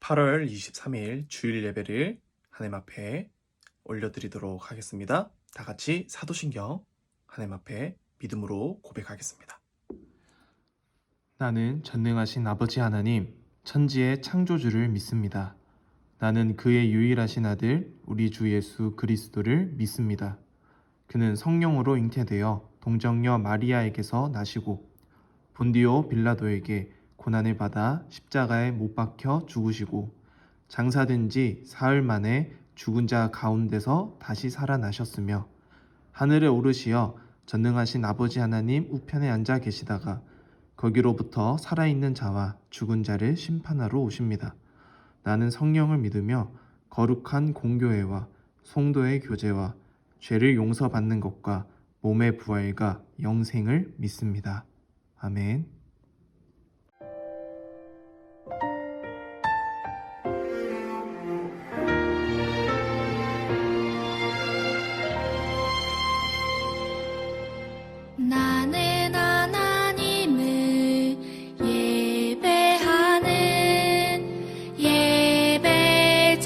8월 23일 주일 예배를 하나님 앞에 올려드리도록 하겠습니다. 다 같이 사도신경 하나님 앞에 믿음으로 고백하겠습니다. 나는 전능하신 아버지 하나님, 천지의 창조주를 믿습니다. 나는 그의 유일하신 아들, 우리 주 예수 그리스도를 믿습니다. 그는 성령으로 잉태되어 동정녀 마리아에게서 나시고 본디오 빌라도에게 고난을 받아 십자가에 못 박혀 죽으시고 장사된 지 사흘 만에 죽은 자 가운데서 다시 살아나셨으며 하늘에 오르시어 전능하신 아버지 하나님 우편에 앉아 계시다가 거기로부터 살아있는 자와 죽은 자를 심판하러 오십니다. 나는 성령을 믿으며 거룩한 공교회와 성도의 교제와 죄를 용서받는 것과 몸의 부활과 영생을 믿습니다. 아멘. 나는 하나님을 예배하는 예배자입니다.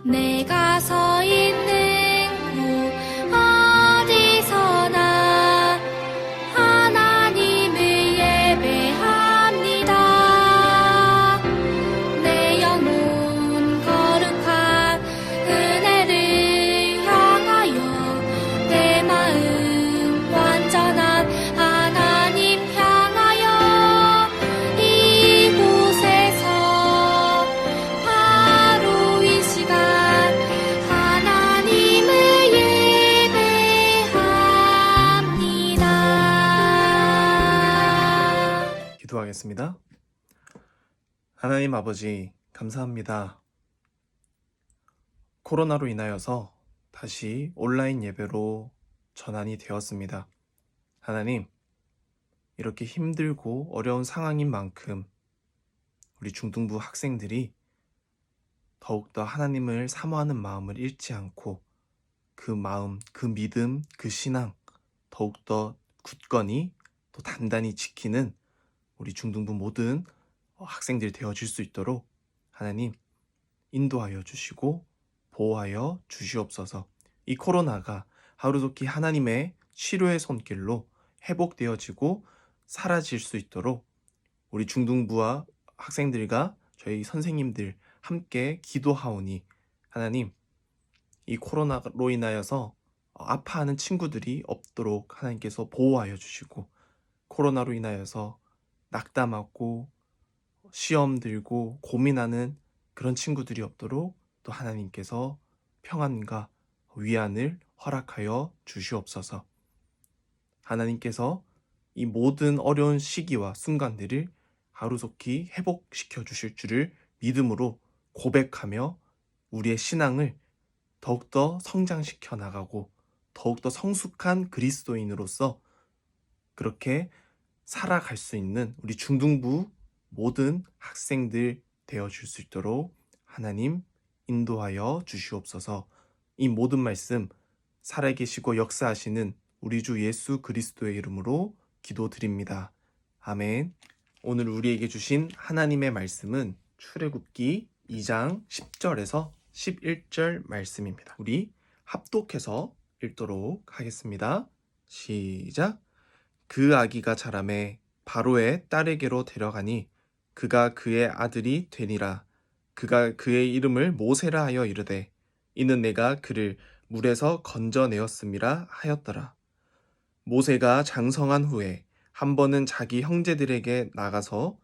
내가 서 있는 곳 어디서나 하나님을 예배합니다. 내 영혼 거룩한 은혜를 향하여 내 마음 완전한 하나님 향하여 이곳에서 바로 이 시간 하나님을 예배합니다. 기도하겠습니다. 하나님 아버지, 감사합니다. 코로나로 인하여서 다시 온라인 예배로 전환이 되었습니다. 하나님, 이렇게 힘들고 어려운 상황인 만큼 우리 중등부 학생들이 더욱더 하나님을 사모하는 마음을 잃지 않고 그 마음, 그 믿음, 그 신앙 더욱더 굳건히 또 단단히 지키는 우리 중등부 모든 학생들이 되어질 수 있도록 하나님 인도하여 주시고 보호하여 주시옵소서. 이 코로나가 하루속히 하나님의 치료의 손길로 회복되어지고 사라질 수 있도록 우리 중등부와 학생들과 저희 선생님들 함께 기도하오니 하나님 이 코로나로 인하여서 아파하는 친구들이 없도록 하나님께서 보호하여 주시고 코로나로 인하여서 낙담하고 시험 들고 고민하는 그런 친구들이 없도록 또 하나님께서 평안과 위안을 허락하여 주시옵소서. 하나님께서 이 모든 어려운 시기와 순간들을 하루속히 회복시켜 주실 줄을 믿음으로 고백하며 우리의 신앙을 더욱더 성장시켜 나가고 더욱더 성숙한 그리스도인으로서 그렇게 살아갈 수 있는 우리 중등부 모든 학생들 되어줄 수 있도록 하나님 인도하여 주시옵소서. 이 모든 말씀 살아계시고 역사하시는 우리 주 예수 그리스도의 이름으로 기도드립니다. 아멘. 오늘 우리에게 주신 하나님의 말씀은 출애굽기 2장 10절에서 11절 말씀입니다. 우리 합독해서 읽도록 하겠습니다. 시작. 그 아기가 자라매 바로의 딸에게로 데려가니 그가 그의 아들이 되니라. 그가 그의 이름을 모세라 하여 이르되 이는 내가 그를 물에서 건져내었음이라 하였더라. 모세가 장성한 후에 한 번은 자기 형제들에게 나가서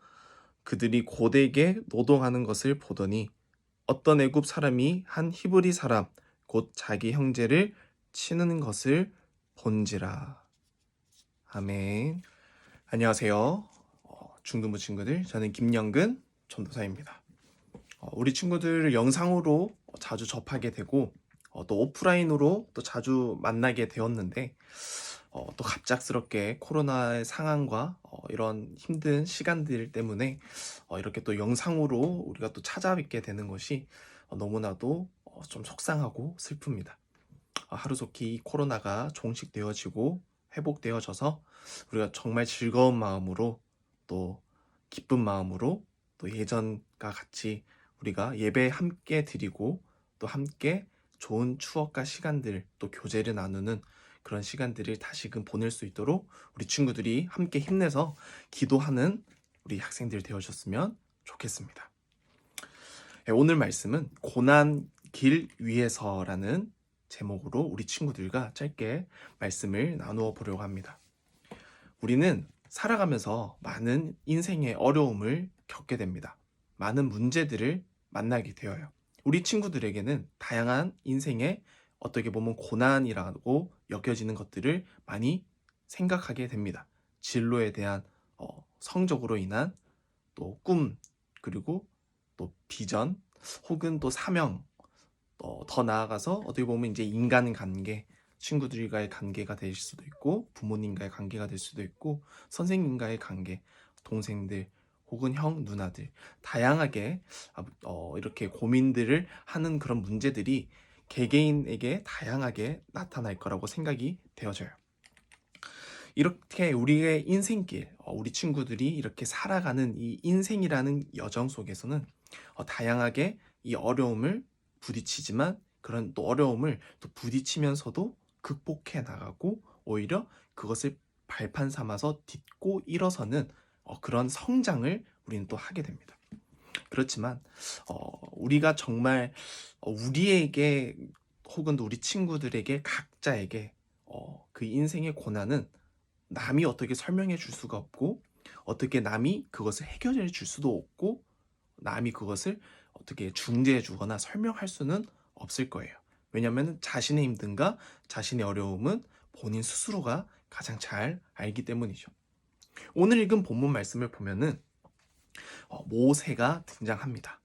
그들이 고되게 노동하는 것을 보더니 어떤 애굽 사람이 한 히브리 사람 곧 자기 형제를 치는 것을 본지라. 아멘. 안녕하세요. 중등부 친구들, 저는 김영근 전도사입니다. 우리 친구들을 영상으로 자주 접하게 되고 또 오프라인으로 또 자주 만나게 되었는데 또 갑작스럽게 코로나의 상황과 이런 힘든 시간들 때문에 이렇게 또 영상으로 우리가 또 찾아뵙게 되는 것이 너무나도 좀 속상하고 슬픕니다. 하루속히 코로나가 종식되어지고 회복되어져서 우리가 정말 즐거운 마음으로 또 기쁜 마음으로 또 예전과 같이 우리가 예배 함께 드리고 또 함께 좋은 추억과 시간들 또 교제를 나누는 그런 시간들을 다시금 보낼 수 있도록 우리 친구들이 함께 힘내서 기도하는 우리 학생들 되어줬으면 좋겠습니다. 오늘 말씀은 고난 길 위에서라는 제목으로 우리 친구들과 짧게 말씀을 나누어 보려고 합니다. 우리는 살아가면서 많은 인생의 어려움을 겪게 됩니다. 많은 문제들을 만나게 되어요. 우리 친구들에게는 다양한 인생의 어떻게 보면 고난이라고 여겨지는 것들을 많이 생각하게 됩니다. 진로에 대한 성적으로 인한 또 꿈, 그리고 또 비전, 혹은 또 사명, 더 나아가서 어떻게 보면 이제 인간관계, 친구들과의 관계가 될 수도 있고 부모님과의 관계가 될 수도 있고 선생님과의 관계, 동생들 혹은 형, 누나들 다양하게 이렇게 고민들을 하는 그런 문제들이 개개인에게 다양하게 나타날 거라고 생각이 되어져요. 이렇게 우리의 인생길, 우리 친구들이 이렇게 살아가는 이 인생이라는 여정 속에서는 다양하게 이 어려움을 부딪히지만 그런 또 어려움을 또 부딪히면서도 극복해 나가고 오히려 그것을 발판 삼아서 딛고 일어서는 그런 성장을 우리는 또 하게 됩니다. 그렇지만 우리가 정말 우리에게 혹은 우리 친구들에게 각자에게 그 인생의 고난은 남이 어떻게 설명해 줄 수가 없고 어떻게 남이 그것을 해결해 줄 수도 없고 남이 그것을 어떻게 중재해 주거나 설명할 수는 없을 거예요. 왜냐하면 자신의 힘듦과 자신의 어려움은 본인 스스로가 가장 잘 알기 때문이죠. 오늘 읽은 본문 말씀을 보면은 모세가 등장합니다.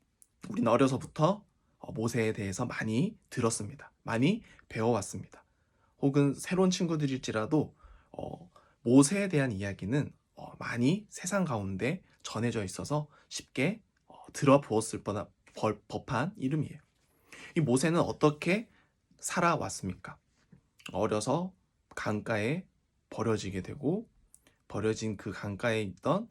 우리는 어려서부터 모세에 대해서 많이 들었습니다. 많이 배워왔습니다. 혹은 새로운 친구들일지라도 모세에 대한 이야기는 많이 세상 가운데 전해져 있어서 쉽게 들어보았을 법한 이름이에요. 이 모세는 어떻게 살아왔습니까? 어려서 강가에 버려지게 되고 버려진 그 강가에 있던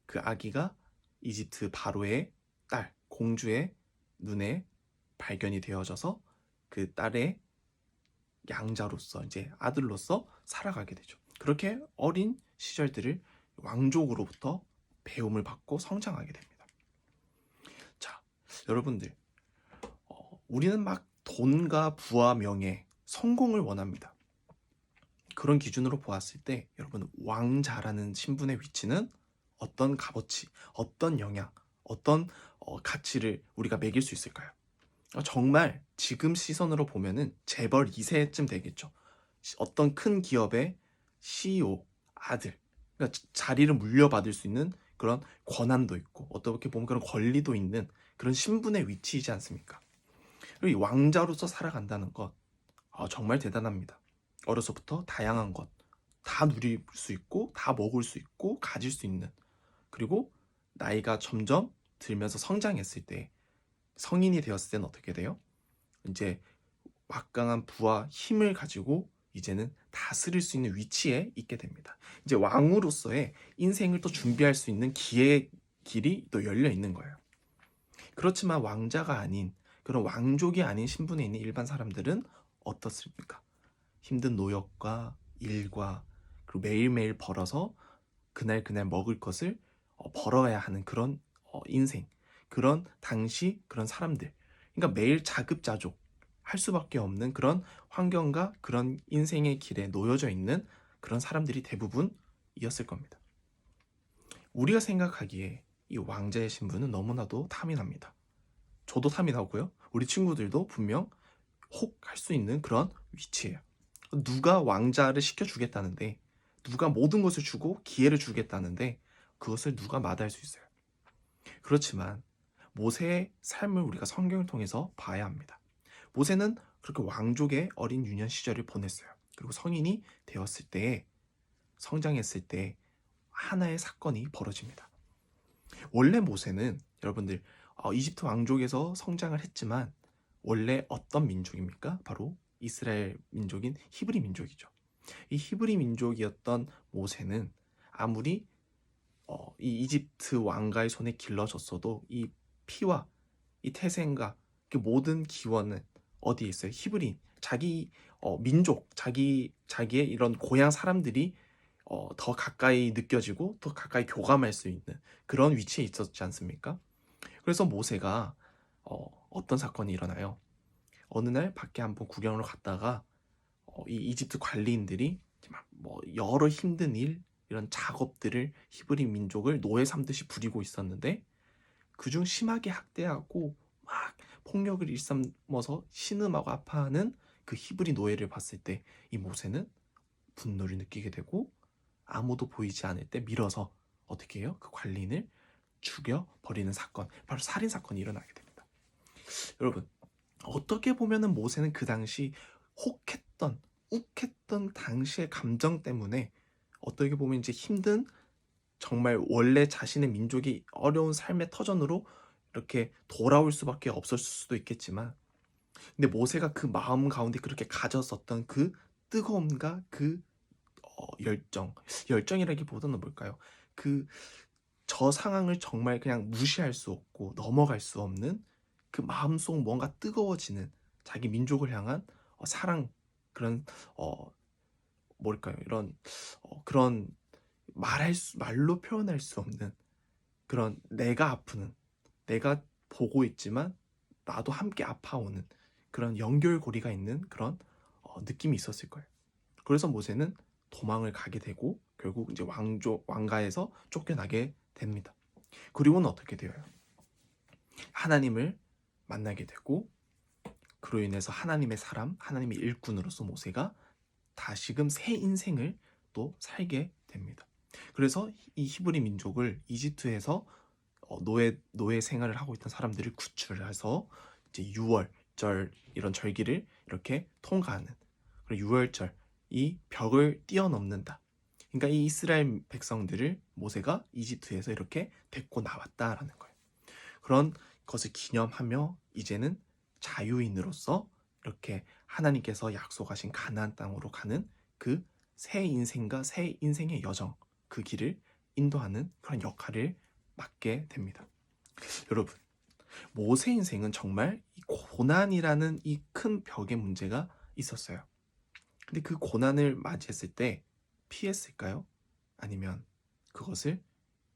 그 아기가 이집트 바로의 딸, 공주의 눈에 발견이 되어져서 그 딸의 양자로서 이제 아들로서 살아가게 되죠. 그렇게 어린 시절들을 왕족으로부터 배움을 받고 성장하게 됩니다. 자, 여러분들, 우리는 막 돈과 부와 명예, 성공을 원합니다. 그런 기준으로 보았을 때 여러분 왕자라는 신분의 위치는 어떤 값어치, 어떤 영향, 어떤 가치를 우리가 매길 수 있을까요? 정말 지금 시선으로 보면은 재벌 2세쯤 되겠죠. 어떤 큰 기업의 CEO, 아들, 그러니까 자리를 물려받을 수 있는 그런 권한도 있고 어떻게 보면 그런 권리도 있는 그런 신분의 위치이지 않습니까? 그리고 이 왕자로서 살아간다는 것 정말 대단합니다. 어려서부터 다양한 것 다 누릴 수 있고 다 먹을 수 있고 가질 수 있는, 그리고 나이가 점점 들면서 성장했을 때 성인이 되었을 때는 어떻게 돼요? 이제 막강한 부와 힘을 가지고 이제는 다스릴 수 있는 위치에 있게 됩니다. 이제 왕으로서의 인생을 또 준비할 수 있는 길이 또 열려 있는 거예요. 그렇지만 왕자가 아닌 그런 왕족이 아닌 신분에 있는 일반 사람들은 어떻습니까? 힘든 노역과 일과 그리고 매일매일 벌어서 그날 먹을 것을 벌어야 하는 그런 인생, 그런 당시 그런 사람들, 그러니까 매일 자급자족 할 수밖에 없는 그런 환경과 그런 인생의 길에 놓여져 있는 그런 사람들이 대부분이었을 겁니다. 우리가 생각하기에 이 왕자의 신분은 너무나도 탐이 납니다. 저도 탐이 나고요. 우리 친구들도 분명 혹 할 수 있는 그런 위치예요. 누가 왕자를 시켜주겠다는데, 누가 모든 것을 주고 기회를 주겠다는데 그것을 누가 마다할 수 있어요? 그렇지만 모세의 삶을 우리가 성경을 통해서 봐야 합니다. 모세는 그렇게 왕족의 어린 유년 시절을 보냈어요. 그리고 성인이 되었을 때, 성장했을 때 하나의 사건이 벌어집니다. 원래 모세는 여러분들 이집트 왕족에서 성장을 했지만 원래 어떤 민족입니까? 바로 이스라엘 민족인 히브리 민족이죠. 이 히브리 민족이었던 모세는 아무리 이 이집트 왕가의 손에 길러졌어도 이 피와 이 태생과 그 모든 기원은 어디에 있어요? 히브리인, 자기 민족, 자기의 이런 고향 사람들이 더 가까이 느껴지고 더 가까이 교감할 수 있는 그런 위치에 있었지 않습니까? 그래서 모세가 어떤 사건이 일어나요? 어느 날 밖에 한번 구경을 갔다가 이 이집트 관리인들이 막 뭐 여러 힘든 일, 이런 작업들을 히브리 민족을 노예 삼듯이 부리고 있었는데 그중 심하게 학대하고 막 폭력을 일삼아서 신음하고 아파하는 그 히브리 노예를 봤을 때 이 모세는 분노를 느끼게 되고 아무도 보이지 않을 때 밀어서 어떻게 해요? 그 관리인을 죽여버리는 사건, 바로 살인 사건이 일어나게 됩니다. 여러분, 어떻게 보면은 모세는 그 당시 혹했던, 욱했던 당시의 감정 때문에 어떻게 보면 이제 힘든, 정말 원래 자신의 민족이 어려운 삶의 터전으로 이렇게 돌아올 수밖에 없었을 수도 있겠지만, 근데 모세가 그 마음 가운데 그렇게 가졌었던 그 뜨거움과 그 열정이라기보다는 뭘까요? 그 저 상황을 정말 그냥 무시할 수 없고 넘어갈 수 없는 그 마음속 뭔가 뜨거워지는 자기 민족을 향한 사랑, 그런 어 뭘까요? 이런 그런 말로 표현할 수 없는 그런, 내가 아프는, 내가 보고 있지만 나도 함께 아파오는 그런 연결고리가 있는 그런 느낌이 있었을 거예요. 그래서 모세는 도망을 가게 되고 결국 이제 왕가에서 쫓겨나게 됩니다. 그리고는 어떻게 되어요? 하나님을 만나게 되고 그로 인해서 하나님의 사람, 하나님의 일꾼으로서 모세가 다시금 새 인생을 또 살게 됩니다. 그래서 이 히브리 민족을 이집트에서 노예 생활을 하고 있던 사람들을 구출해서 이제 유월절, 이런 절기를 이렇게 통과하는, 그리고 유월절 이 벽을 뛰어넘는다. 그러니까 이 이스라엘 백성들을 모세가 이집트에서 이렇게 데리고 나왔다라는 거예요. 그런 것을 기념하며 이제는 자유인으로서 이렇게 하나님께서 약속하신 가나안 땅으로 가는 그 새 인생과 새 인생의 여정, 그 길을 인도하는 그런 역할을 맡게 됩니다. 여러분, 모세 인생은 정말 이 고난이라는 이 큰 벽의 문제가 있었어요. 근데 그 고난을 맞이했을 때 피했을까요? 아니면 그것을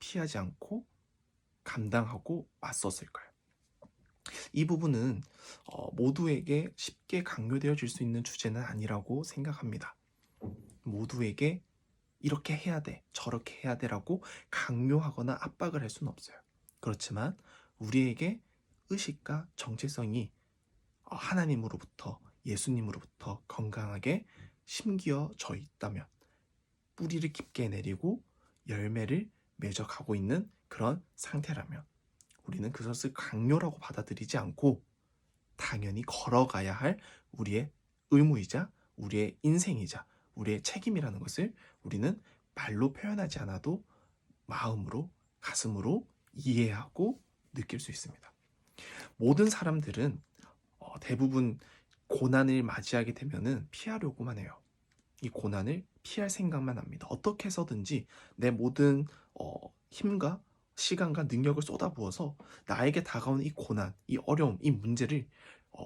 피하지 않고 감당하고 맞섰을까요? 이 부분은 모두에게 쉽게 강요되어질 수 있는 주제는 아니라고 생각합니다. 모두에게 이렇게 해야 돼, 저렇게 해야 돼라고 강요하거나 압박을 할 수는 없어요. 그렇지만 우리에게 의식과 정체성이 하나님으로부터, 예수님으로부터 건강하게 심겨져 있다면, 뿌리를 깊게 내리고 열매를 맺어가고 있는 그런 상태라면 우리는 그것을 강요라고 받아들이지 않고 당연히 걸어가야 할 우리의 의무이자 우리의 인생이자 우리의 책임이라는 것을 우리는 말로 표현하지 않아도 마음으로, 가슴으로 이해하고 느낄 수 있습니다. 모든 사람들은 대부분 고난을 맞이하게 되면은 피하려고만 해요. 이 고난을 피할 생각만 합니다. 어떻게 해서든지 내 모든 힘과 시간과 능력을 쏟아부어서 나에게 다가오는 이 고난, 이 어려움, 이 문제를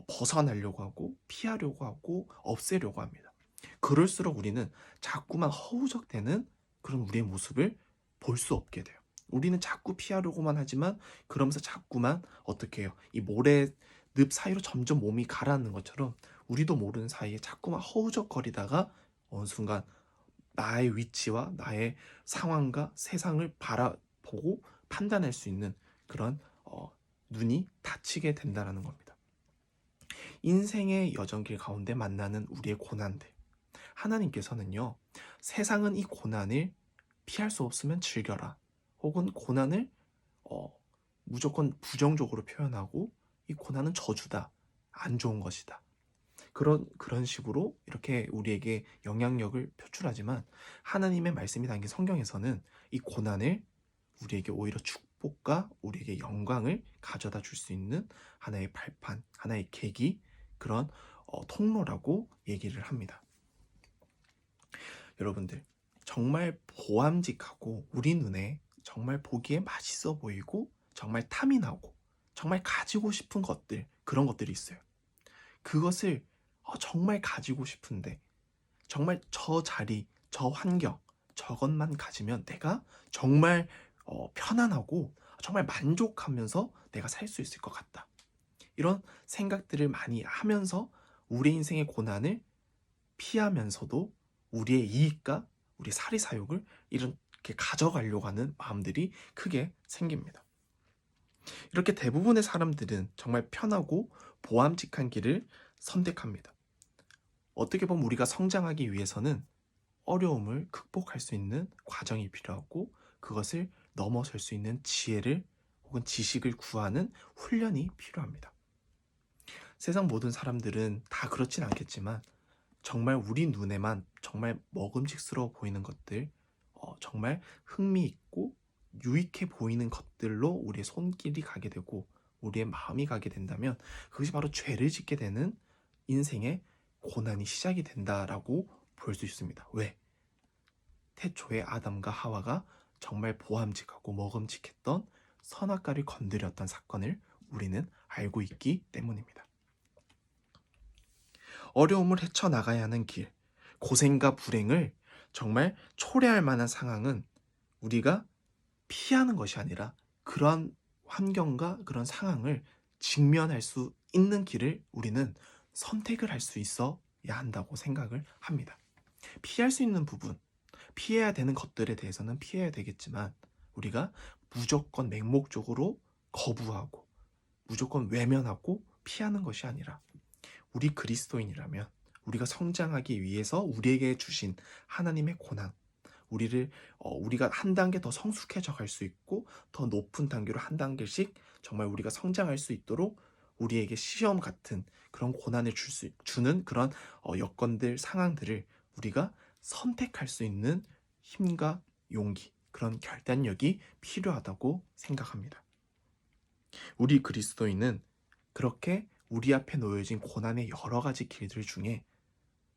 벗어나려고 하고 피하려고 하고 없애려고 합니다. 그럴수록 우리는 자꾸만 허우적대는 그런 우리의 모습을 볼 수 없게 돼요. 우리는 자꾸 피하려고만 하지만 그러면서 자꾸만 어떻게 해요? 이 모래늪 사이로 점점 몸이 가라앉는 것처럼 우리도 모르는 사이에 자꾸만 허우적거리다가 어느 순간 나의 위치와 나의 상황과 세상을 바라보고 판단할 수 있는 그런 눈이 닫히게 된다는 겁니다. 인생의 여정길 가운데 만나는 우리의 고난들, 하나님께서는요, 세상은 이 고난을 피할 수 없으면 즐겨라, 혹은 고난을 무조건 부정적으로 표현하고 이 고난은 저주다, 안 좋은 것이다, 그런 식으로 이렇게 우리에게 영향력을 표출하지만 하나님의 말씀이 담긴 성경에서는 이 고난을 우리에게 오히려 축복과 우리에게 영광을 가져다 줄 수 있는 하나의 발판, 하나의 계기, 그런 통로라고 얘기를 합니다. 여러분들, 정말 보암직하고 우리 눈에 정말 보기에 맛있어 보이고 정말 탐이 나고 정말 가지고 싶은 것들, 그런 것들이 있어요. 그것을 정말 가지고 싶은데 정말 저 자리, 저 환경, 저것만 가지면 내가 정말 편안하고 정말 만족하면서 내가 살 수 있을 것 같다. 이런 생각들을 많이 하면서 우리 인생의 고난을 피하면서도 우리의 이익과 우리 사리사욕을 이렇게 가져가려고 하는 마음들이 크게 생깁니다. 이렇게 대부분의 사람들은 정말 편하고 보암직한 길을 선택합니다. 어떻게 보면 우리가 성장하기 위해서는 어려움을 극복할 수 있는 과정이 필요하고 그것을 넘어설 수 있는 지혜를 혹은 지식을 구하는 훈련이 필요합니다. 세상 모든 사람들은 다 그렇진 않겠지만 정말 우리 눈에만 정말 먹음직스러워 보이는 것들, 정말 흥미있고 유익해 보이는 것들로 우리의 손길이 가게 되고 우리의 마음이 가게 된다면 그것이 바로 죄를 짓게 되는 인생의 고난이 시작이 된다라고 볼 수 있습니다. 왜? 태초에 아담과 하와가 정말 보암직하고 먹음직했던 선악과를 건드렸던 사건을 우리는 알고 있기 때문입니다. 어려움을 헤쳐나가야 하는 길, 고생과 불행을 정말 초래할 만한 상황은 우리가 피하는 것이 아니라 그러한 환경과 그런 상황을 직면할 수 있는 길을 우리는 선택을 할 수 있어야 한다고 생각을 합니다. 피할 수 있는 부분, 피해야 되는 것들에 대해서는 피해야 되겠지만 우리가 무조건 맹목적으로 거부하고 무조건 외면하고 피하는 것이 아니라 우리 그리스도인이라면 우리가 성장하기 위해서 우리에게 주신 하나님의 고난, 우리가 한 단계 더 성숙해져 갈 수 있고 더 높은 단계로 한 단계씩 정말 우리가 성장할 수 있도록 우리에게 시험 같은 그런 고난을 주는 그런 여건들, 상황들을 우리가 선택할 수 있는 힘과 용기, 그런 결단력이 필요하다고 생각합니다. 우리 그리스도인은 그렇게 우리 앞에 놓여진 고난의 여러 가지 길들 중에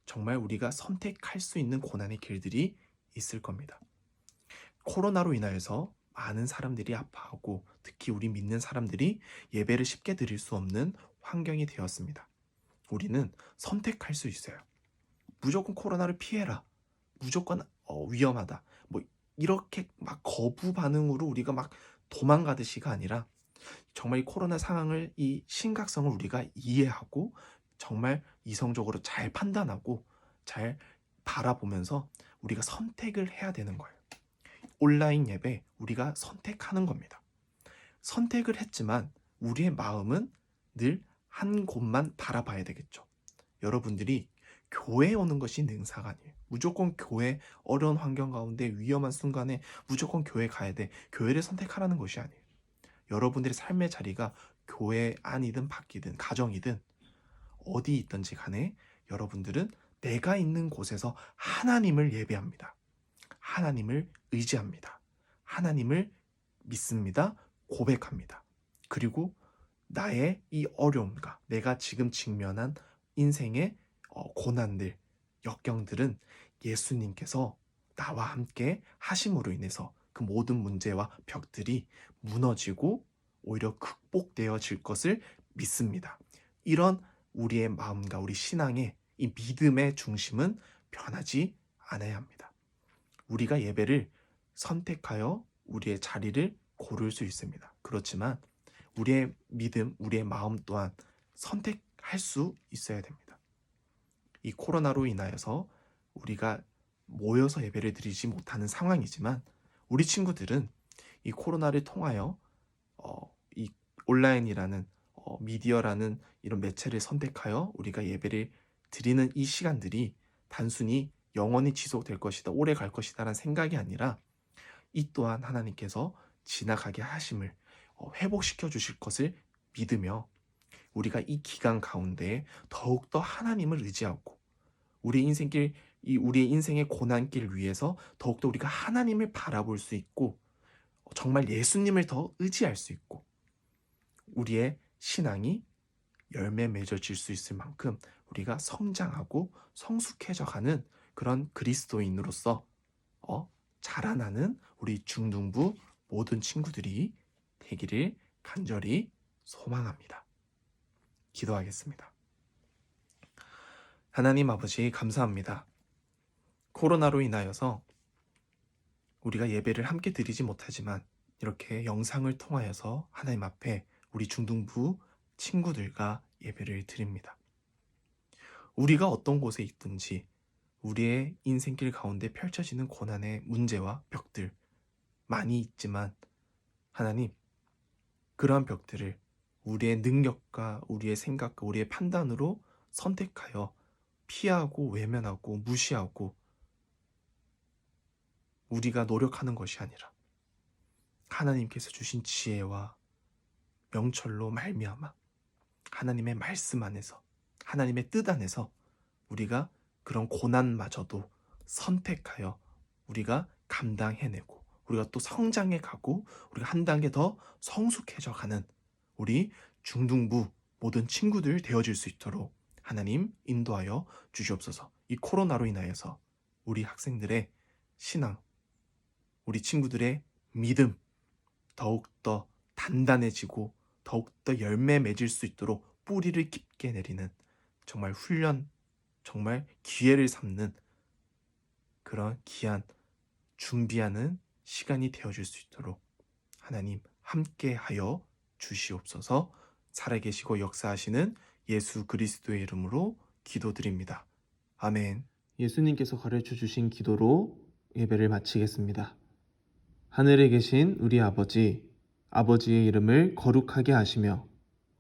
정말 우리가 선택할 수 있는 고난의 길들이 있을 겁니다. 코로나로 인하여서 많은 사람들이 아파하고 특히 우리 믿는 사람들이 예배를 쉽게 드릴 수 없는 환경이 되었습니다. 우리는 선택할 수 있어요. 무조건 코로나를 피해라. 무조건 위험하다. 뭐 이렇게 막 거부 반응으로 우리가 막 도망가듯이가 아니라 정말 이 코로나 상황을, 이 심각성을 우리가 이해하고 정말 이성적으로 잘 판단하고 잘 바라보면서 우리가 선택을 해야 되는 거예요. 온라인 예배 우리가 선택하는 겁니다. 선택을 했지만 우리의 마음은 늘 한 곳만 바라봐야 되겠죠. 여러분들이 교회에 오는 것이 능사가 아니에요. 무조건 교회, 어려운 환경 가운데 위험한 순간에 무조건 교회 가야 돼. 교회를 선택하라는 것이 아니에요. 여러분들의 삶의 자리가 교회 안이든 밖이든 가정이든 어디 있든지 간에 여러분들은 내가 있는 곳에서 하나님을 예배합니다. 하나님을 의지합니다. 하나님을 믿습니다. 고백합니다. 그리고 나의 이 어려움과 내가 지금 직면한 인생의 고난들, 역경들은 예수님께서 나와 함께 하심으로 인해서 그 모든 문제와 벽들이 무너지고 오히려 극복되어질 것을 믿습니다. 이런 우리의 마음과 우리 신앙의 이 믿음의 중심은 변하지 않아야 합니다. 우리가 예배를 선택하여 우리의 자리를 고를 수 있습니다. 그렇지만 우리의 믿음, 우리의 마음 또한 선택할 수 있어야 됩니다. 이 코로나로 인하여서 우리가 모여서 예배를 드리지 못하는 상황이지만 우리 친구들은 이 코로나를 통하여 이 온라인이라는 미디어라는 이런 매체를 선택하여 우리가 예배를 드리는 이 시간들이 단순히 영원히 지속될 것이다, 오래 갈 것이다 라는 생각이 아니라 이 또한 하나님께서 지나가게 하심을 회복시켜 주실 것을 믿으며 우리가 이 기간 가운데 더욱더 하나님을 의지하고 우리의 인생의 고난길 위에서 더욱더 우리가 하나님을 바라볼 수 있고 정말 예수님을 더 의지할 수 있고 우리의 신앙이 열매 맺어질 수 있을 만큼 우리가 성장하고 성숙해져가는 그런 그리스도인으로서 자라나는 우리 중등부 모든 친구들이 되기를 간절히 소망합니다. 기도하겠습니다. 하나님 아버지 감사합니다. 코로나로 인하여서 우리가 예배를 함께 드리지 못하지만 이렇게 영상을 통하여서 하나님 앞에 우리 중등부 친구들과 예배를 드립니다. 우리가 어떤 곳에 있든지 우리의 인생길 가운데 펼쳐지는 고난의 문제와 벽들 많이 있지만 하나님, 그러한 벽들을 우리의 능력과 우리의 생각과 우리의 판단으로 선택하여 피하고 외면하고 무시하고 우리가 노력하는 것이 아니라 하나님께서 주신 지혜와 명철로 말미암아 하나님의 말씀 안에서 하나님의 뜻 안에서 우리가 그런 고난마저도 선택하여 우리가 감당해내고 우리가 또 성장해 가고 우리가 한 단계 더 성숙해져 가는 우리 중등부 모든 친구들 되어질 수 있도록 하나님 인도하여 주시옵소서. 이 코로나로 인하여서 우리 학생들의 신앙, 우리 친구들의 믿음 더욱더 단단해지고 더욱더 열매 맺을 수 있도록 뿌리를 깊게 내리는 정말 훈련, 정말 기회를 삼는 그런 귀한 준비하는 시간이 되어줄 수 있도록 하나님 함께하여 주시옵소서. 살아계시고 역사하시는 예수 그리스도의 이름으로 기도드립니다. 아멘. 예수님께서 가르쳐 주신 기도로 예배를 마치겠습니다. 하늘에 계신 우리 아버지, 아버지의 이름을 거룩하게 하시며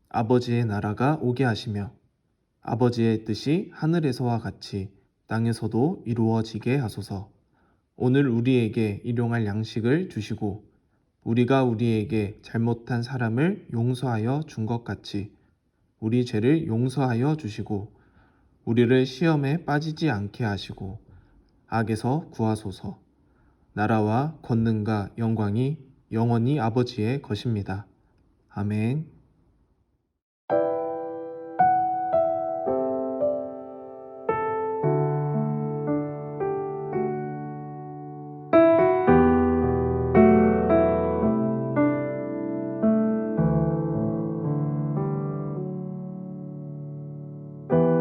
아버지의 나라가 오게 하시며 아버지의 뜻이 하늘에서와 같이 땅에서도 이루어지게 하소서. 오늘 우리에게 일용할 양식을 주시고 우리가 우리에게 잘못한 사람을 용서하여 준 것 같이 우리 죄를 용서하여 주시고 우리를 시험에 빠지지 않게 하시고 악에서 구하소서. 나라와 권능과 영광이 영원히 아버지의 것입니다. 아멘.